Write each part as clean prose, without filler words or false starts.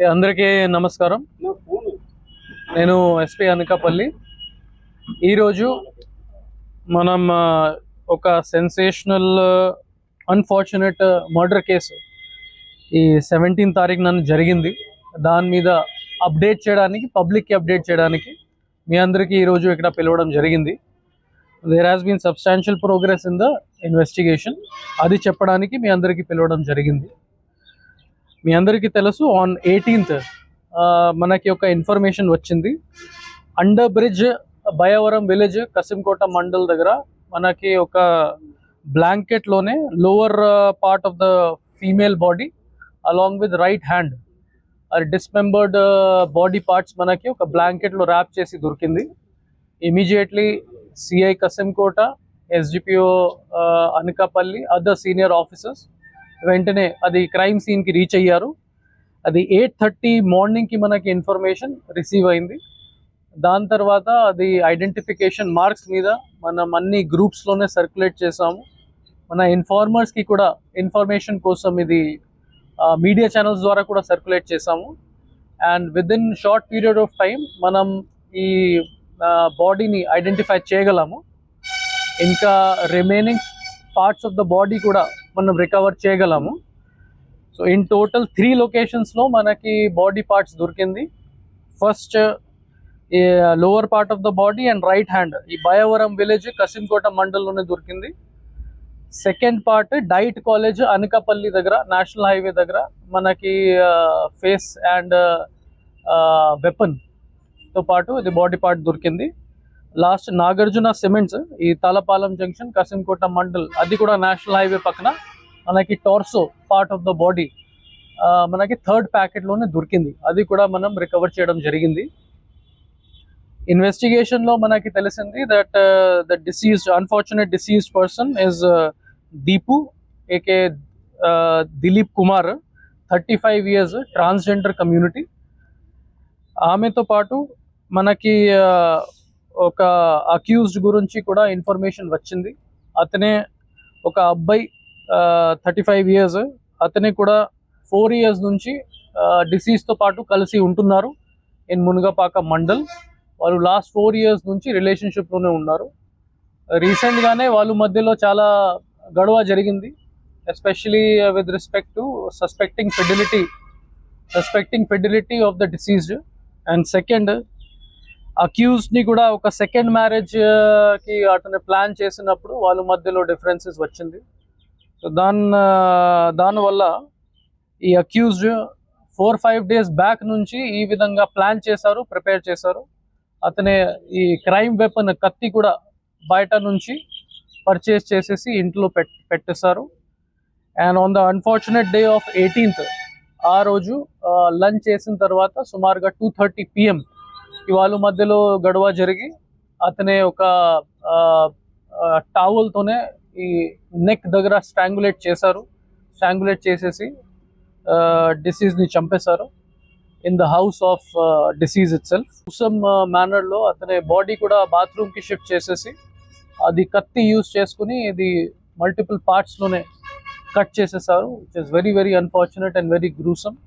అందరికీ నమస్కారం. నేను ఎస్పీ అనకాపల్లి. ఈరోజు మనం ఒక సెన్సేషనల్ అన్ఫార్చునేట్ మర్డర్ కేసు ఈ 17 తారీఖున జరిగింది. దాని మీద అప్డేట్ చేయడానికి, పబ్లిక్కి అప్డేట్ చేయడానికి మీ అందరికీ ఈరోజు ఇక్కడ పిలవడం జరిగింది. There has been substantial progress in the investigation. అది చెప్పడానికి మీ అందరికీ పిలవడం జరిగింది. మీ అందరికీ తెలుసు, ఆన్ 18th మనకి ఒక ఇన్ఫర్మేషన్ వచ్చింది. Under bridge Bayavaram village Kasimkota mandal దగ్గర మనకి ఒక బ్లాంకెట్లోనే lower part of the female body along with right hand dismembered body parts మనకి ఒక బ్లాంకెట్లో ర్యాప్ చేసి దొరికింది. Immediately CI Kasimkota, SDPO Anakapalli, other senior officers వెంటనే అది క్రైమ్ సీన్కి రీచ్ అయ్యారు. అది 8:30 మార్నింగ్కి మనకి ఇన్ఫర్మేషన్ రిసీవ్ అయింది. దాని తర్వాత అది ఐడెంటిఫికేషన్ మార్క్స్ మీద మనం అన్ని గ్రూప్స్లోనే సర్క్యులేట్ చేసాము. మన ఇన్ఫార్మర్స్కి కూడా ఇన్ఫర్మేషన్ కోసం ఇది మీడియా ఛానల్స్ ద్వారా కూడా సర్క్యులేట్ చేసాము. And with in short period of time మనం ఈ బాడీని ఐడెంటిఫై చేయగలము. ఇంకా remaining parts of the body కూడా మనం రికవర్ చేయగలము. సో ఇన్ టోటల్ 3 లొకేషన్స్లో మనకి బాడీ పార్ట్స్ దొరికింది. ఫస్ట్ ఈ lower part of the body and right hand ఈ బయవరం విలేజ్ కసింకోట మండల్లోనే దొరికింది. Second part diet college Anakapalli దగ్గర, నేషనల్ హైవే దగ్గర మనకి ఫేస్ అండ్ వెపన్తో పాటు ఇది బాడీ పార్ట్ దొరికింది. లాస్ట్ నాగార్జున సిమెంట్స్ ఈ తలపాలెం జంక్షన్ కసింకోట మండల్, అది కూడా నేషనల్ హైవే పక్కన మనకి torso part of the body మనకి థర్డ్ ప్యాకెట్లోనే దొరికింది. అది కూడా మనం రికవర్ చేయడం జరిగింది. ఇన్వెస్టిగేషన్లో మనకి తెలిసింది that the diseased unfortunate deceased person is Deepu AK Dilip Kumar, 35 years, transgender community. ఆమెతో పాటు మనకి ఒక అక్యూజ్డ్ గురించి కూడా ఇన్ఫర్మేషన్ వచ్చింది. అతనే ఒక అబ్బాయి 35 years, అతనే కూడా 4 years నుంచి డిసీజ్తో పాటు కలిసి ఉంటున్నారు ఇన్ మునగపాక మండల్. వాళ్ళు లాస్ట్ 4 years నుంచి రిలేషన్షిప్లోనే ఉన్నారు. రీసెంట్గానే వాళ్ళ మధ్యలో చాలా గొడవ జరిగింది, especially with respect to suspecting fidelity of the deceased. And second, అక్యూజ్డ్ని కూడా ఒక సెకండ్ మ్యారేజ్కి అతను ప్లాన్ చేసినప్పుడు వాళ్ళ మధ్యలో డిఫరెన్సెస్ వచ్చింది. సో దానివల్ల ఈ అక్యూజ్డ్ 4-5 days బ్యాక్ నుంచి ఈ విధంగా ప్లాన్ చేశారు, ప్రిపేర్ చేశారు. అతనే ఈ క్రైమ్ వెపన్ కత్తి కూడా బయట నుంచి పర్చేస్ చేసేసి ఇంట్లో పెట్టేశారు. And on the unfortunate day of 18th ఆ రోజు లంచ్ చేసిన తర్వాత సుమారుగా 2:30 PM వాళ్ళ మధ్యలో గొడవ జరిగి అతనే ఒక టావల్తోనే ఈ నెక్ దగ్గర స్ట్రాంగులేట్ చేసేసి డిసీజ్ని చంపేశారు in the house of deceased itself. Some మేనర్లో అతని బాడీ కూడా బాత్రూమ్కి షిఫ్ట్ చేసేసి అది కత్తి యూజ్ చేసుకుని ఇది మల్టిపుల్ పార్ట్స్లోనే కట్ చేసేసారు, which is very very unfortunate and very gruesome.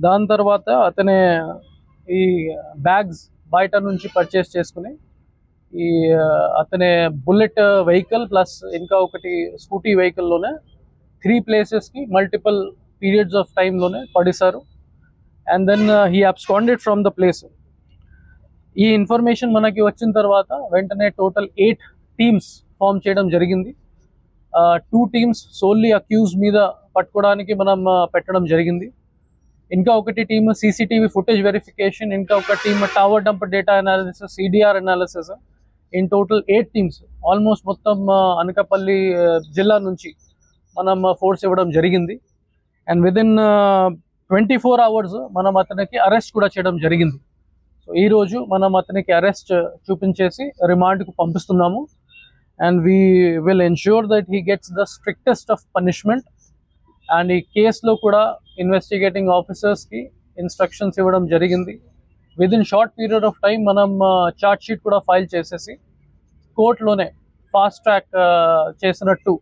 దాని తర్వాత అతనే ఈ బ్యాగ్స్ బయట నుంచి పర్చేస్ చేసుకుని ఈ అతనే బుల్లెట్ వెహికల్ ప్లస్ ఇంకా ఒకటి స్కూటీ వెహికల్లోనే 3 places-కి మల్టిపుల్ పీరియడ్స్ ఆఫ్ టైంలోనే పడేశారు. And then he absconded from the place. ఈ ఇన్ఫర్మేషన్ మనకి వచ్చిన తర్వాత వెంటనే టోటల్ 8 teams ఫామ్ చేయడం జరిగింది. 2 teams సోల్లీ అక్యూజ్ మీద పట్టుకోవడానికి మనం పెట్టడం జరిగింది. ఇంకా ఒకటి టీమ్ సీసీటీవీ ఫుటేజ్ వెరిఫికేషన్, ఇంకా ఒక team tower dump data analysis, CDR analysis. In total 8 teams almost మొత్తం అనకాపల్లి జిల్లా నుంచి మనం ఫోర్స్ ఇవ్వడం జరిగింది. అండ్ విదిన్ 24 hours మనం అతనికి అరెస్ట్ కూడా చేయడం జరిగింది. సో ఈరోజు మనం అతనికి అరెస్ట్ చూపించేసి రిమాండ్కు పంపిస్తున్నాము. And we will ensure that he gets the strictest of punishment. And ఈ కేసులో కూడా ఇన్వెస్టిగేటింగ్ ఆఫీసర్స్కి ఇన్స్ట్రక్షన్స్ ఇవ్వడం జరిగింది. Within short period of time మనం ఛార్జ్ షీట్ కూడా ఫైల్ చేసేసి కోర్టులోనే ఫాస్ట్ ట్రాక్ చేసినట్టు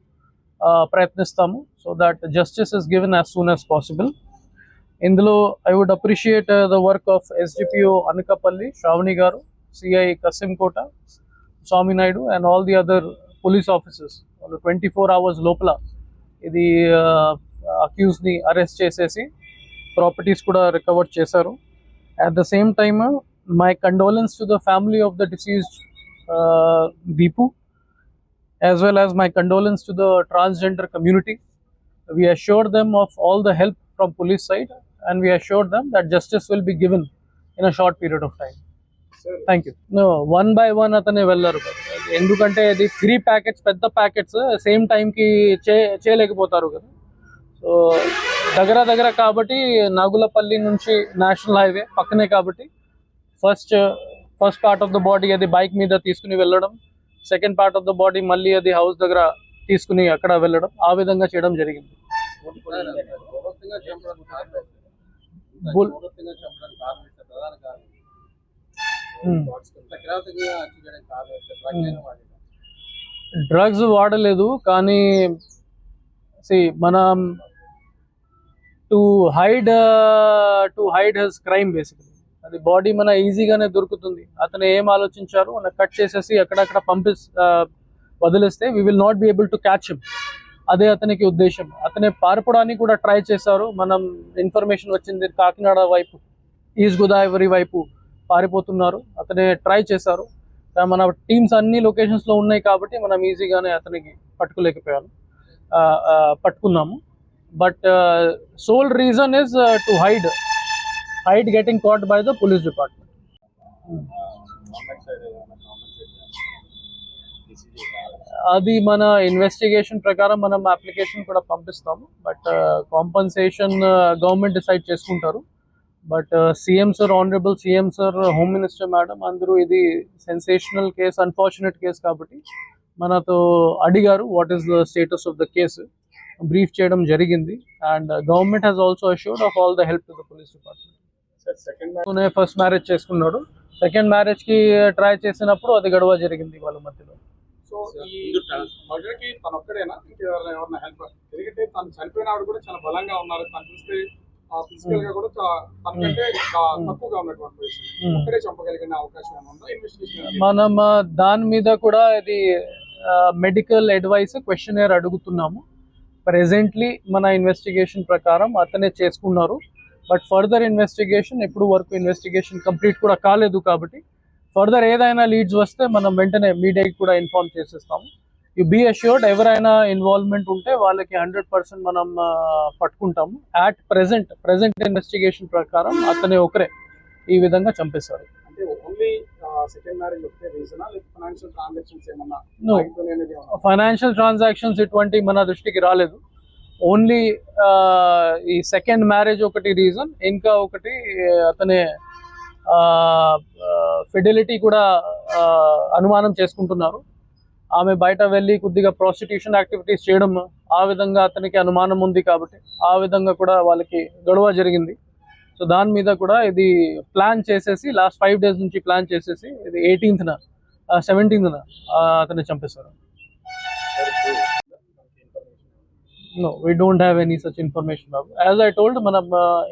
ప్రయత్నిస్తాము, so that justice is given as soon as possible. ఇందులో I would appreciate the work of SDPO Anakapalli Sravani garu, CI Kasimkota Swamy Naidu and all the other police officers. వాళ్ళు 24 hours లోపల ఇది అక్యూజ్ని అరెస్ట్ చేసేసి ప్రాపర్టీస్ కూడా రికవర్ చేశారు. At the same time my condolence to the family of the diseased Deepu, as well as my condolence to the transgender community. We assured them of all the help from police side and we assured them that justice will be given in a short period of time. Thank you. No, one by one atane vellaru endukante adi 3 packets పెద్ద packets same time కి చేయలేకపోతారు కదా. So దగ్గర కాబట్టి నాగులపల్లి నుంచి national highway పక్కనే కాబట్టి first part of the body అది bike మీద తీసుకుని వెళ్ళడం, second part of the body మళ్ళీ అది హౌస్ దగ్గర తీసుకుని అక్కడ వెళ్ళడం, ఆ విధంగా చేయడం జరిగింది. డ్రగ్స్ వాడలేదు కానీ మనం to hide his crime basically అది బాడీ మన ఈజీగానే దొరుకుతుంది. అతను ఏం ఆలోచించారు, మన కట్ చేసేసి అక్కడక్కడ వదిలేస్తే we will not be able to catch him. అదే అతనికి ఉద్దేశం. అతనే పారిపోవడానికి కూడా ట్రై చేశారు. మనం ఇన్ఫర్మేషన్ వచ్చింది కాకినాడ వైపు, ఈస్ట్ గోదావరి వైపు పారిపోతున్నారు. అతనే ట్రై చేశారు. మన టీమ్స్ అన్ని లొకేషన్స్లో ఉన్నాయి కాబట్టి మనం ఈజీగానే అతనికి పట్టుకున్నాము. But sole reason is to hide getting caught by the police department. అది మన ఇన్వెస్టిగేషన్ ప్రకారం మనం అప్లికేషన్ కూడా పంపిస్తాము. బట్ కాంపన్సేషన్ గవర్నమెంట్ డిసైడ్ చేసుకుంటారు. But CM sir, honourable CM sir, home minister madam అందరూ ఇది సెన్సేషనల్ కేసు, అన్ఫార్చునేట్ కేసు కాబట్టి మనతో అడిగారు what is the status of the case. Brief చేయడం జరిగింది. And government has also assured of all the help to the police department. First marriage చేసుకున్నాడు. Second marriage కి try చేసినప్పుడు అది గొడవ జరిగింది వాళ్ళ మధ్యలో. సో ఈ మర్డర్ కి తను ఒక్కడేనా, ఇంకెవరైనా హెల్ప్? ఎందుకంటే తను చనిపోయినప్పుడు కూడా చాలా బలంగా ఉన్నారు. తను చూస్తే ఫిజికల్ గా కూడా తనకంటే తక్కువగా ఉన్నటువంటి పొజిషన్. ఒక్కడే చంపగలిగిన అవకాశం ఏమన్నా ఇన్వెస్టిగేషన్? మనం దాని మీద కూడా ఇది మెడికల్ అడ్వైస్ క్వశ్చనర్ అడుగుతున్నాము. ప్రెజెంట్లీ మన ఇన్వెస్టిగేషన్ ప్రకారం అతనే చేసుకున్నారు. బట్ ఫర్దర్ ఇన్వెస్టిగేషన్ ఎప్పుడు వరకు ఇన్వెస్టిగేషన్ కంప్లీట్ కూడా కాలేదు కాబట్టి ఫర్దర్ ఏదైనా లీడ్స్ వస్తే మనం వెంటనే మీడియాకి కూడా ఇన్ఫార్మ్ చేసేస్తాము. యు బీ అష్యూర్డ్ ఎవరైనా ఇన్వాల్వ్మెంట్ ఉంటే వాళ్ళకి 100% మనం పట్టుకుంటాము. అట్ ప్రెజెంట్ ఇన్వెస్టిగేషన్ ప్రకారం అతనే ఒకరే ఈ విధంగా చంపేశారు. అంటే ఓన్లీ సెకండ్ మ్యారేజ్ ఒకటే రీజనా, లేకపోతే ఫైనాన్షియల్ ట్రాన్సాక్షన్స్ ఏమన్నా? ఫైనాన్షియల్ ట్రాన్సాక్షన్స్ ఇటువంటి మన దృష్టికి రాలేదు. ఓన్లీ ఈ సెకండ్ మ్యారేజ్ ఒకటి రీజన్. ఇంకా ఒకటి అతనే ఫిడెలిటీ కూడా అనుమానం చేసుకుంటున్నారు. ఆమె బయట వెళ్ళి కొద్దిగా ప్రాస్టిట్యూషన్ యాక్టివిటీస్ చేయడం, ఆ విధంగా అతనికి అనుమానం ఉంది కాబట్టి ఆ విధంగా కూడా వాళ్ళకి గొడవ జరిగింది. సో దాని మీద కూడా ఇది ప్లాన్ చేసేసి లాస్ట్ 5 days నుంచి ప్లాన్ చేసేసి ఇది 18th 17th అతన్ని చంపేశారు. No, we don't have any such information now. As I told, మన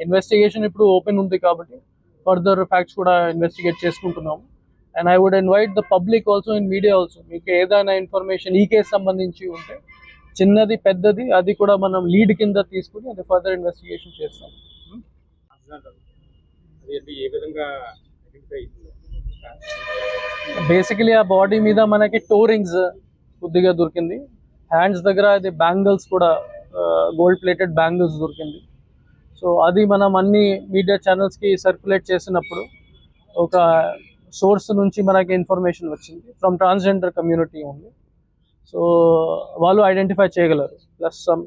ఇన్వెస్టిగేషన్ ఇప్పుడు ఓపెన్ ఉంది కాబట్టి ఫర్దర్ ఫ్యాక్ట్స్ కూడా ఇన్వెస్టిగేట్ చేసుకుంటున్నాము. And I would invite the public also, in media also, మీకు ఏదైనా ఇన్ఫర్మేషన్ ఈ కేసు సంబంధించి ఉంటే చిన్నది పెద్దది అది కూడా మనం లీడ్ కింద తీసుకుని అది ఫర్దర్ ఇన్వెస్టిగేషన్ చేస్తాం. బేసికలీ ఆ బాడీ మీద మనకి టోరింగ్స్ కొద్దిగా దొరికింది. హ్యాండ్స్ దగ్గర అది బ్యాంగిల్స్ కూడా గోల్డ్ ప్లేటెడ్ బ్యాంగిల్స్ దొరికింది. సో అది మనం అన్ని మీడియా ఛానల్స్కి సర్క్యులేట్ చేసినప్పుడు ఒక సోర్స్ నుంచి మనకి ఇన్ఫర్మేషన్ వచ్చింది ఫ్రమ్ ట్రాన్స్జెండర్ కమ్యూనిటీ ఉంది. సో వాళ్ళు ఐడెంటిఫై చేయగలరు. Plus some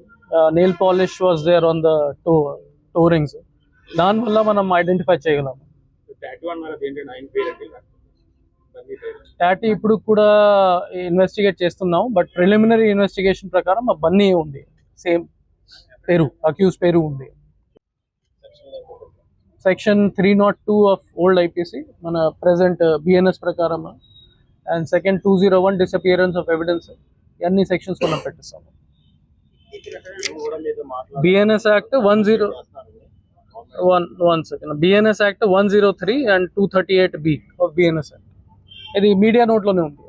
nail polish was there on the toe rings. దానివల్ల మనం ఐడెంటిఫై చేయగలము. టాటీ ఇప్పుడు కూడా ఇన్వెస్టిగేట్ చేస్తున్నాం. బట్ ప్రిలిమినరీ ఇన్వెస్టిగేషన్ ప్రకారం ఆ బన్నీ ఉంది, సేమ్ పేరు, అక్యూజ్ పేరు ఉంది. సెక్షన్ 302 ఆఫ్ ఓల్డ్ ఐపీసీ మన ప్రెసెంట్ బిఎన్ఎస్ ప్రకారం, and section 201 disappearance of evidence, అన్ని సెక్షన్స్ మనం పెట్టిస్తాము. BNS act 10 one second. BNS act 103 and 238B of BNS act. ఇది మీడియా నోట్లోనే ఉంది.